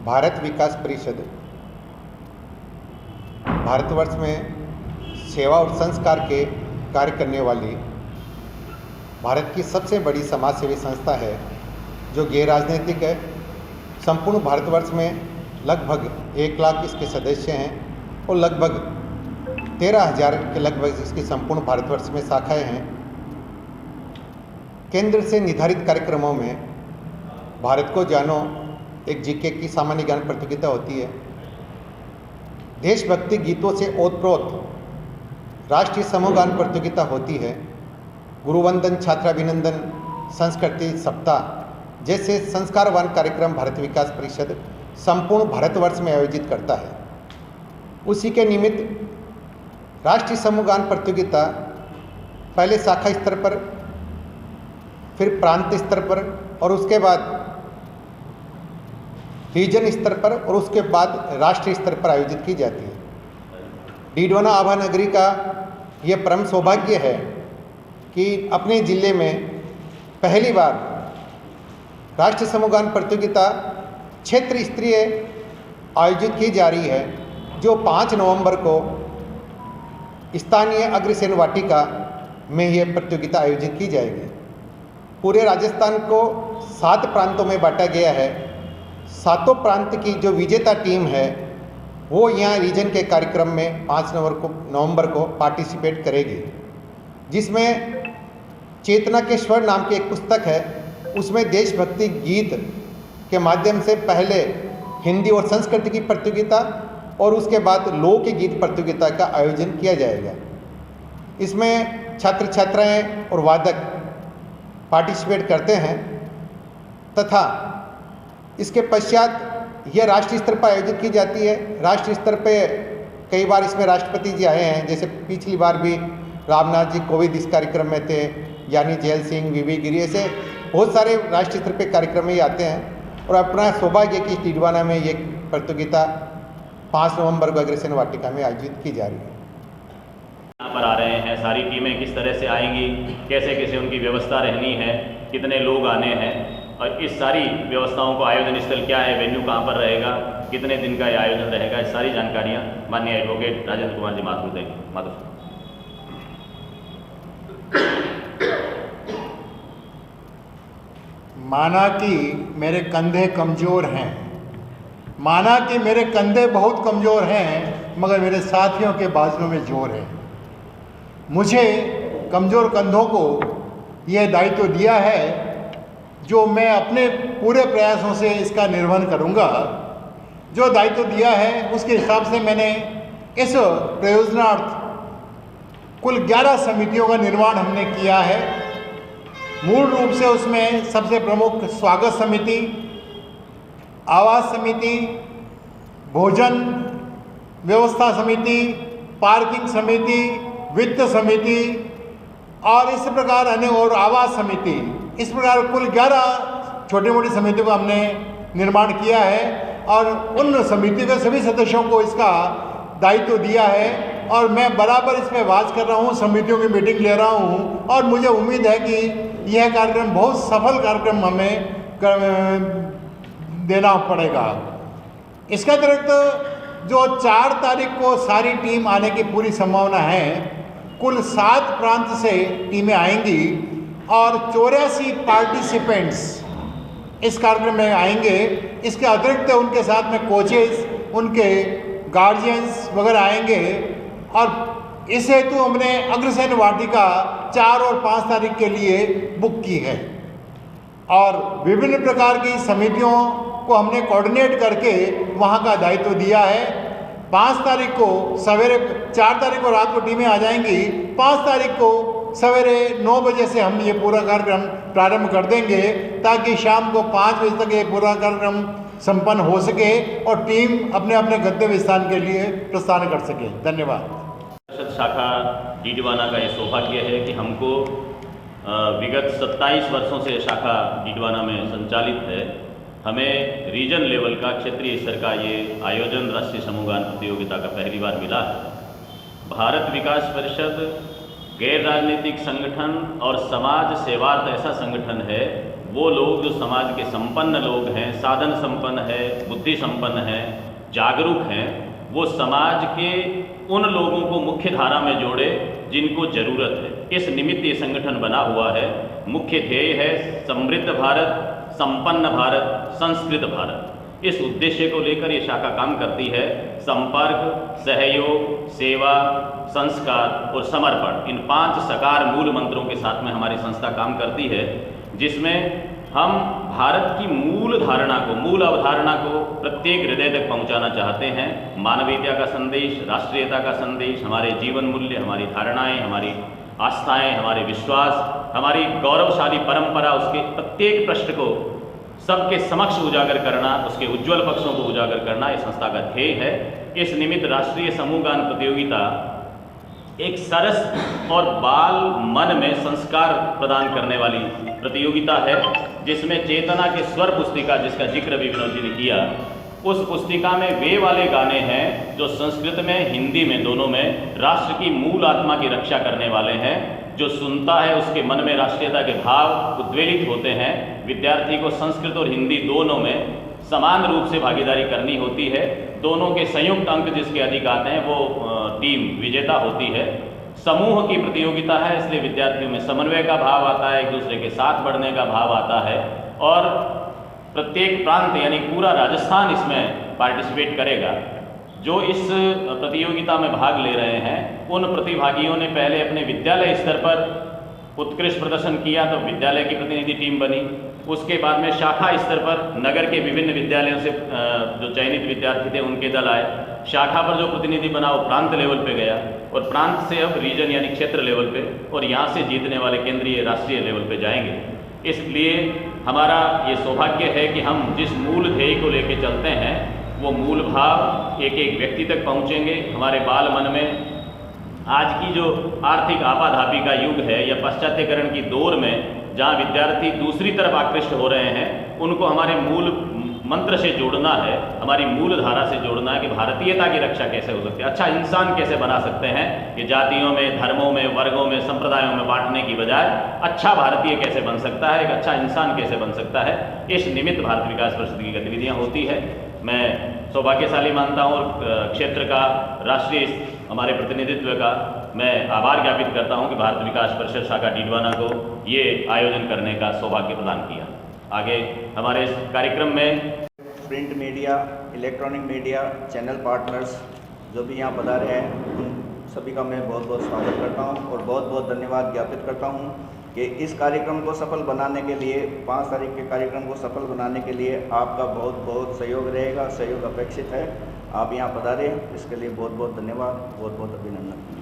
भारत विकास परिषद भारतवर्ष में सेवा और संस्कार के कार्य करने वाली भारत की सबसे बड़ी समाज सेवी संस्था है, जो गैर राजनीतिक है। संपूर्ण भारतवर्ष में लगभग 1 लाख इसके सदस्य हैं और लगभग 13,000 के लगभग इसकी संपूर्ण भारतवर्ष में शाखाएं हैं। केंद्र से निर्धारित कार्यक्रमों में भारत को जानो एक जीके की सामान्य ज्ञान प्रतियोगिता होती है। देशभक्ति गीतों से ओतप्रोत राष्ट्रीय समूह गान प्रतियोगिता होती है। गुरुवंदन, छात्राभिनंदन, संस्कृति सप्ताह जैसे संस्कारवान कार्यक्रम भारत विकास परिषद संपूर्ण भारतवर्ष में आयोजित करता है। उसी के निमित्त राष्ट्रीय समूह गान प्रतियोगिता पहले शाखा स्तर पर, फिर प्रांत स्तर पर और उसके बाद रीजन स्तर पर और उसके बाद राष्ट्रीय स्तर पर आयोजित की जाती है। डीडवाना आभा नगरी का यह परम सौभाग्य है कि अपने ज़िले में पहली बार राष्ट्रीय समूह गान प्रतियोगिता क्षेत्र स्तरीय आयोजित की जा रही है, जो 5 नवंबर को स्थानीय अग्रसेन वाटिका में यह प्रतियोगिता आयोजित की जाएगी। पूरे राजस्थान को 7 प्रांतों में बांटा गया है। 7 प्रांत की जो विजेता टीम है वो यहाँ रीजन के कार्यक्रम में 5 नवंबर को पार्टिसिपेट करेगी, जिसमें चेतना के स्वर नाम की एक पुस्तक है। उसमें देशभक्ति गीत के माध्यम से पहले हिंदी और संस्कृत की प्रतियोगिता और उसके बाद लोक गीत प्रतियोगिता का आयोजन किया जाएगा। इसमें छात्र छात्राएं और वादक पार्टिसिपेट करते हैं तथा इसके पश्चात यह राष्ट्रीय स्तर पर आयोजित की जाती है। राष्ट्रीय स्तर पे कई बार इसमें राष्ट्रपति जी आए हैं, जैसे पिछली बार भी रामनाथ जी कोविंद इस कार्यक्रम में थे, यानी जैल सिंह, वीवी गिरी, ऐसे बहुत सारे राष्ट्रीय स्तर पे कार्यक्रम में ही आते हैं। और अपना सौभाग्य की डीडवाना में ये प्रतियोगिता 5 नवंबर को अग्रसेन वाटिका में आयोजित की जा रही है। यहाँ पर आ रहे हैं, सारी टीमें किस तरह से आएंगी, कैसे कैसे उनकी व्यवस्था रहनी है, कितने लोग आने हैं और इस सारी व्यवस्थाओं को आयोजन स्थल क्या है, वेन्यू कहाँ पर रहेगा, कितने दिन का ये आयोजन रहेगा, ये सारी जानकारियाँ माननीय एडवोकेट राजेंद्र कुमार जी माथुर देंगे। माना कि मेरे कंधे कमज़ोर हैं, माना कि मेरे कंधे बहुत कमज़ोर हैं, मगर मेरे साथियों के बाजुओं में जोर है। मुझे कमज़ोर कंधों को यह दायित्व दिया है जो मैं अपने पूरे प्रयासों से इसका निर्वहन करूंगा। जो दायित्व दिया है उसके हिसाब से मैंने इस प्रयोजनार्थ कुल 11 समितियों का निर्माण हमने किया है। मूल रूप से उसमें सबसे प्रमुख स्वागत समिति, आवास समिति, भोजन व्यवस्था समिति, पार्किंग समिति, वित्त समिति और इस प्रकार अन्य और आवास समिति, इस प्रकार कुल 11 छोटी मोटी समितियों का हमने निर्माण किया है और उन समिति के सभी सदस्यों को इसका दायित्व दिया है और मैं बराबर इस पर वाच कर रहा हूँ, समितियों की मीटिंग ले रहा हूँ और मुझे उम्मीद है कि यह कार्यक्रम बहुत सफल कार्यक्रम हमें देना पड़ेगा। इसका अतिरिक्त जो 4 तारीख को सारी टीम आने की पूरी संभावना है, कुल 7 प्रांत से टीमें आएंगी और 84 पार्टिसिपेंट्स इस कार्यक्रम में आएंगे। इसके अतिरिक्त उनके साथ में कोचेस, उनके गार्जियंस वगैरह आएंगे और इस हेतु हमने अग्रसेन वाटिका 4 और 5 तारीख के लिए बुक की है और विभिन्न प्रकार की समितियों को हमने कोऑर्डिनेट करके वहाँ का दायित्व दिया है। 5 तारीख को सवेरे, 4 तारीख को रात को टीमें आ जाएंगी, 5 तारीख को सवेरे 9 बजे से हम ये पूरा कार्यक्रम प्रारंभ कर देंगे ताकि शाम को 5 बजे तक ये पूरा कार्यक्रम संपन्न हो सके और टीम अपने अपने गंतव्य स्थान के लिए प्रस्थान कर सके। धन्यवाद। शाखा डीडवाना का ये सौभाग्य है कि हमको विगत 27 वर्षों से शाखा डीडवाना में संचालित है। हमें रीजन लेवल का, क्षेत्रीय स्तर का ये आयोजन राष्ट्रीय समूह गान प्रतियोगिता का पहली बार मिला है। भारत विकास परिषद गैर राजनीतिक संगठन और समाज सेवार्थ ऐसा संगठन है वो लोग जो समाज के संपन्न लोग हैं, साधन संपन्न है, बुद्धि संपन्न है, जागरूक हैं, वो समाज के उन लोगों को मुख्य धारा में जोड़े जिनको ज़रूरत है। इस निमित्त ये संगठन बना हुआ है। मुख्य ध्येय है समृद्ध भारत, संपन्न भारत, संस्कृत भारत। इस उद्देश्य को लेकर ये शाखा काम करती है। संपर्क, सहयोग, सेवा, संस्कार और समर्पण, इन 5 साकार मूल मंत्रों के साथ में हमारी संस्था काम करती है, जिसमें हम भारत की मूल धारणा को, मूल अवधारणा को प्रत्येक हृदय तक पहुंचाना चाहते हैं। मानवीयता का संदेश, राष्ट्रीयता का संदेश, हमारे जीवन मूल्य, हमारी धारणाएं, हमारी आस्थाएं, हमारे विश्वास, हमारी गौरवशाली परंपरा, उसके प्रत्येक पृष्ठ को सबके समक्ष उजागर करना, उसके उज्जवल पक्षों को उजागर करना, ये संस्था का ध्येय है। इस निमित्त राष्ट्रीय समूह गान प्रतियोगिता एक सरस और बाल मन में संस्कार प्रदान करने वाली प्रतियोगिता है, जिसमें चेतना के स्वर पुस्तिका, जिसका जिक्र भी विनोद जी ने किया, उस पुस्तिका में वे वाले गाने हैं जो संस्कृत में, हिंदी में, दोनों में राष्ट्र की मूल आत्मा की रक्षा करने वाले हैं। जो सुनता है उसके मन में राष्ट्रीयता के भाव उद्वेलित होते हैं। विद्यार्थी को संस्कृत और हिंदी दोनों में समान रूप से भागीदारी करनी होती है। दोनों के संयुक्त अंक जिसके अधिक आते हैं वो टीम विजेता होती है। समूह की प्रतियोगिता है, इसलिए विद्यार्थियों में समन्वय का भाव आता है, एक दूसरे के साथ बढ़ने का भाव आता है। और प्रत्येक प्रांत यानी पूरा राजस्थान इसमें पार्टिसिपेट करेगा। जो इस प्रतियोगिता में भाग ले रहे हैं उन प्रतिभागियों ने पहले अपने विद्यालय स्तर पर उत्कृष्ट प्रदर्शन किया, तो विद्यालय की प्रतिनिधि टीम बनी। उसके बाद में शाखा स्तर पर नगर के विभिन्न विद्यालयों से जो चयनित विद्यार्थी थे उनके दल आए। शाखा पर जो प्रतिनिधि बना वो प्रांत लेवल पे गया, और प्रांत से अब रीजन यानी क्षेत्र लेवल पे, और यहाँ से जीतने वाले केंद्रीय राष्ट्रीय लेवल पे जाएंगे। इसलिए हमारा ये सौभाग्य है कि हम जिस मूल ध्येय को लेके चलते हैं वो मूल भाव एक एक व्यक्ति तक पहुँचेंगे। हमारे बाल मन में आज की जो आर्थिक आपाधापी का युग है या पाश्चात्यकरण की दौर में जहाँ विद्यार्थी दूसरी तरफ आकृष्ट हो रहे हैं, उनको हमारे मूल मंत्र से जोड़ना है, हमारी मूल धारा से जोड़ना है कि भारतीयता की रक्षा कैसे हो सकती है, अच्छा इंसान कैसे बना सकते हैं, ये जातियों में, धर्मों में, वर्गों में, संप्रदायों में बांटने की बजाय अच्छा भारतीय कैसे बन सकता है, एक अच्छा इंसान कैसे बन सकता है। इस निमित्त भारत विकास परिषद की गतिविधियाँ होती है। मैं सौभाग्यशाली मानता हूँ और क्षेत्र का, राष्ट्रीय हमारे प्रतिनिधित्व का मैं आभार ज्ञापित करता हूँ कि भारत विकास परिषद शाखा डीडवाना को ये आयोजन करने का सौभाग्य प्रदान किया। आगे हमारे इस कार्यक्रम में print media, electronic media, channel partners जो भी यहाँ पधारे हैं उन सभी का मैं बहुत बहुत स्वागत करता हूँ और बहुत बहुत धन्यवाद ज्ञापित करता हूँ कि इस कार्यक्रम को सफल बनाने के लिए, 5 तारीख के कार्यक्रम को सफल बनाने के लिए आपका बहुत बहुत सहयोग रहेगा, सहयोग अपेक्षित है। आप यहाँ पधारे, इसके लिए बहुत बहुत धन्यवाद, बहुत बहुत अभिनंदन।